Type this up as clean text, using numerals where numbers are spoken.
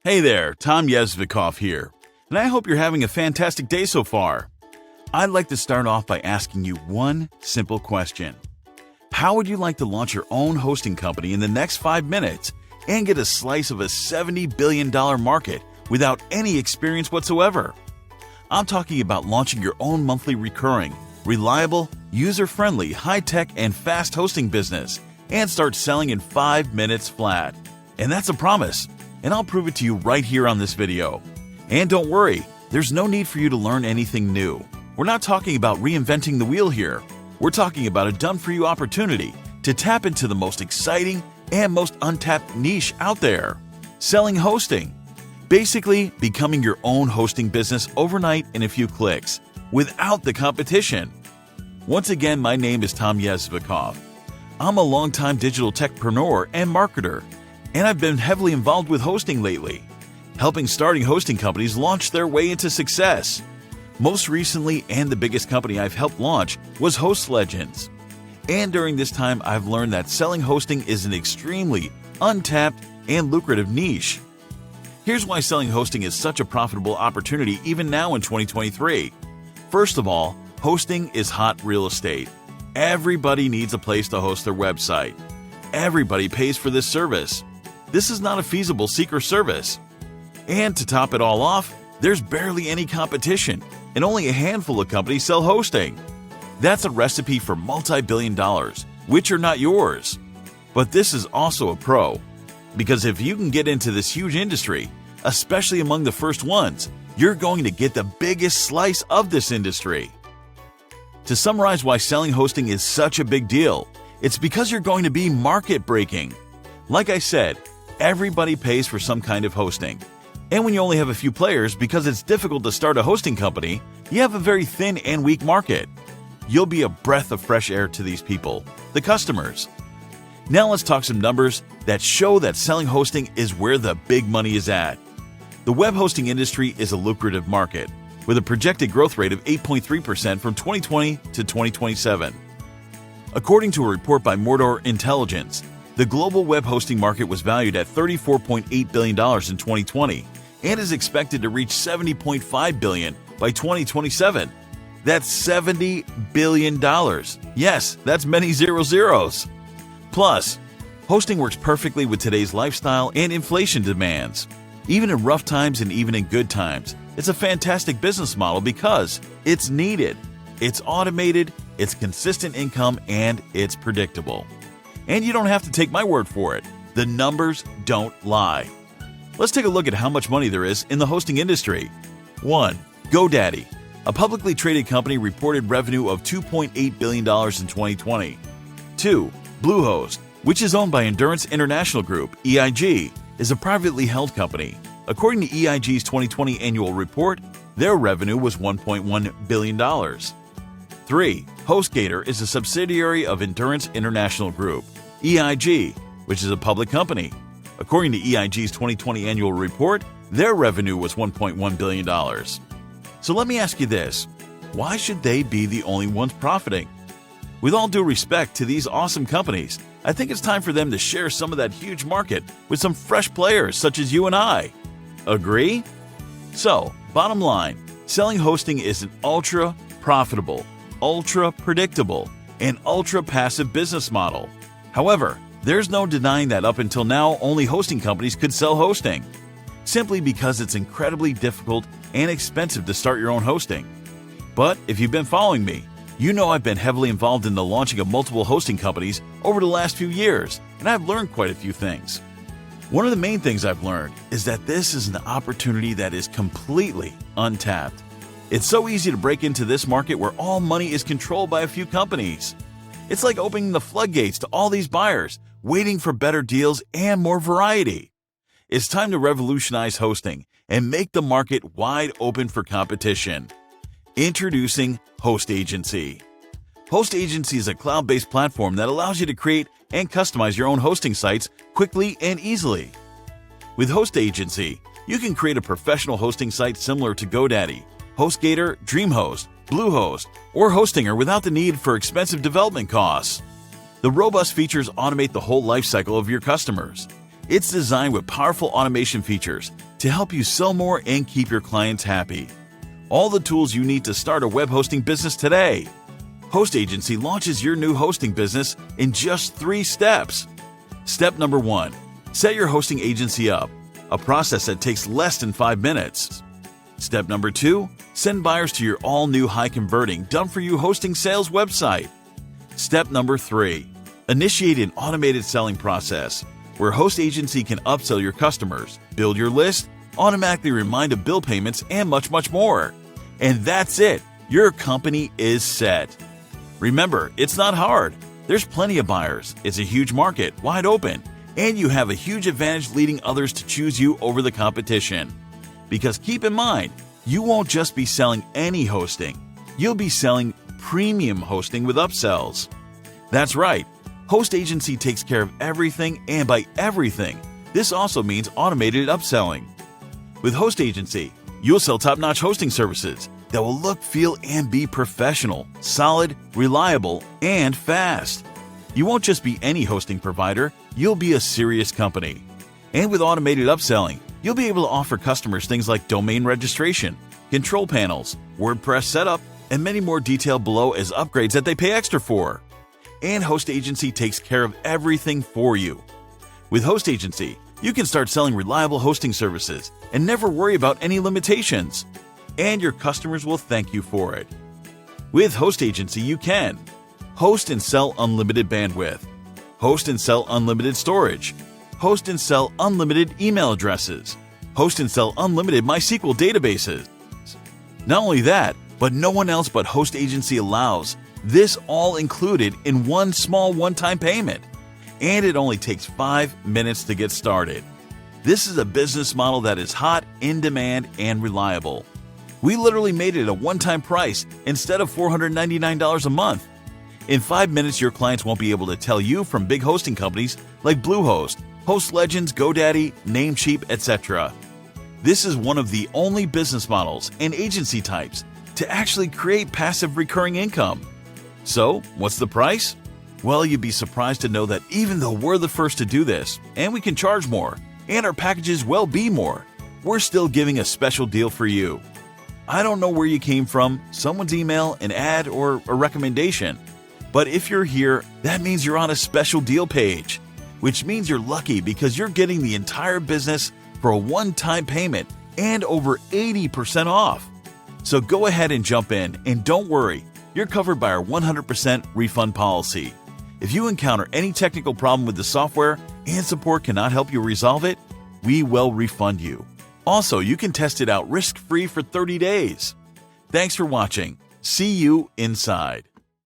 Hey there, Tom Yezvikov here, and I hope you're having a fantastic day so far. I'd like to start off by asking you one simple question. How would you like to launch your own hosting company in the next 5 minutes and get a slice of a $70 billion market without any experience whatsoever? I'm talking about launching your own monthly recurring, reliable, user-friendly, high-tech, and fast hosting business and start selling in 5 minutes flat. And that's a promise. And I'll prove it to you right here on this video. And don't worry, there's no need for you to learn anything new. We're not talking about reinventing the wheel here. We're talking about a done-for-you opportunity to tap into the most exciting and most untapped niche out there, selling hosting. Basically, becoming your own hosting business overnight in a few clicks, without the competition. Once again, my name is Tom Yezvikov. I'm a longtime digital techpreneur and marketer, and I've been heavily involved with hosting lately, helping starting hosting companies launch their way into success. Most recently, and the biggest company I've helped launch, was HostAgency. And during this time, I've learned that selling hosting is an extremely untapped and lucrative niche. Here's why selling hosting is such a profitable opportunity even now in 2023. First of all, hosting is hot real estate. Everybody needs a place to host their website. Everybody pays for this service. This is not a feasible seeker service. And to top it all off, there's barely any competition, and only a handful of companies sell hosting. That's a recipe for multi-billion dollars, which are not yours. But this is also a pro, because if you can get into this huge industry, especially among the first ones, you're going to get the biggest slice of this industry. To summarize why selling hosting is such a big deal, it's because you're going to be market breaking. Like I said, everybody pays for some kind of hosting. And when you only have a few players, because it's difficult to start a hosting company, you have a very thin and weak market. You'll be a breath of fresh air to these people, the customers. Now let's talk some numbers that show that selling hosting is where the big money is at. The web hosting industry is a lucrative market, with a projected growth rate of 8.3% from 2020 to 2027. According to a report by Mordor Intelligence, the global web hosting market was valued at $34.8 billion in 2020 and is expected to reach $70.5 billion by 2027. That's $70 billion. Yes, that's many zeros. Plus, hosting works perfectly with today's lifestyle and inflation demands. Even in rough times and even in good times, it's a fantastic business model because it's needed, it's automated, it's consistent income, and it's predictable. And you don't have to take my word for it. The numbers don't lie. Let's take a look at how much money there is in the hosting industry. 1. GoDaddy. A publicly traded company reported revenue of $2.8 billion in 2020. 2. Bluehost, which is owned by Endurance International Group, EIG, is a privately held company. According to EIG's 2020 annual report, their revenue was $1.1 billion. 3. HostGator is a subsidiary of Endurance International Group, EIG, which is a public company. According to EIG's 2020 annual report, their revenue was $1.1 billion. So let me ask you this, why should they be the only ones profiting? With all due respect to these awesome companies, I think it's time for them to share some of that huge market with some fresh players such as you and I. Agree? So, bottom line, selling hosting is an ultra-profitable, ultra-predictable, and ultra-passive business model. However, there's no denying that up until now, only hosting companies could sell hosting, simply because it's incredibly difficult and expensive to start your own hosting. But if you've been following me, you know I've been heavily involved in the launching of multiple hosting companies over the last few years, and I've learned quite a few things. One of the main things I've learned is that this is an opportunity that is completely untapped. It's so easy to break into this market where all money is controlled by a few companies. It's like opening the floodgates to all these buyers, waiting for better deals and more variety. It's time to revolutionize hosting and make the market wide open for competition. Introducing HostAgency. HostAgency is a cloud-based platform that allows you to create and customize your own hosting sites quickly and easily. With HostAgency, you can create a professional hosting site similar to GoDaddy, HostGator, DreamHost, Bluehost, or Hostinger without the need for expensive development costs. The robust features automate the whole lifecycle of your customers. It's designed with powerful automation features to help you sell more and keep your clients happy. All the tools you need to start a web hosting business today. HostAgency launches your new hosting business in just 3 steps. Step number 1. Set your hosting agency up, a process that takes less than 5 minutes. Step number 2. Send buyers to your all-new high-converting, done-for-you hosting sales website. Step number 3. Initiate an automated selling process where HostAgency can upsell your customers, build your list, automatically remind of bill payments, and much, much more. And that's it. Your company is set. Remember, it's not hard. There's plenty of buyers. It's a huge market, wide open, and you have a huge advantage leading others to choose you over the competition. Because keep in mind, you won't just be selling any hosting. You'll be selling premium hosting with upsells. That's right. HostAgency takes care of everything, and by everything, this also means automated upselling. With HostAgency, you'll sell top-notch hosting services that will look, feel, and be professional, solid, reliable, and fast. You won't just be any hosting provider, you'll be a serious company. And with automated upselling, you'll be able to offer customers things like domain registration, control panels, WordPress setup, and many more detailed below as upgrades that they pay extra for. And HostAgency takes care of everything for you. With HostAgency, you can start selling reliable hosting services and never worry about any limitations. And your customers will thank you for it. With HostAgency, you can host and sell unlimited bandwidth, host and sell unlimited storage, host and sell unlimited email addresses, host and sell unlimited MySQL databases. Not only that, but no one else but HostAgency allows this all included in one small one-time payment. And it only takes 5 minutes to get started. This is a business model that is hot, in demand, and reliable. We literally made it a one-time price instead of $499 a month. In 5 minutes, your clients won't be able to tell you from big hosting companies like Bluehost, Host Legends, GoDaddy, Namecheap, etc. This is one of the only business models and agency types to actually create passive recurring income. So, what's the price? Well, you'd be surprised to know that even though we're the first to do this, and we can charge more, and our packages will be more, we're still giving a special deal for you. I don't know where you came from, someone's email, an ad, or a recommendation. But if you're here, that means you're on a special deal page, which means you're lucky because you're getting the entire business for a one-time payment and over 80% off. So go ahead and jump in, and don't worry, you're covered by our 100% refund policy. If you encounter any technical problem with the software and support cannot help you resolve it, we will refund you. Also, you can test it out risk-free for 30 days. Thanks for watching. See you inside.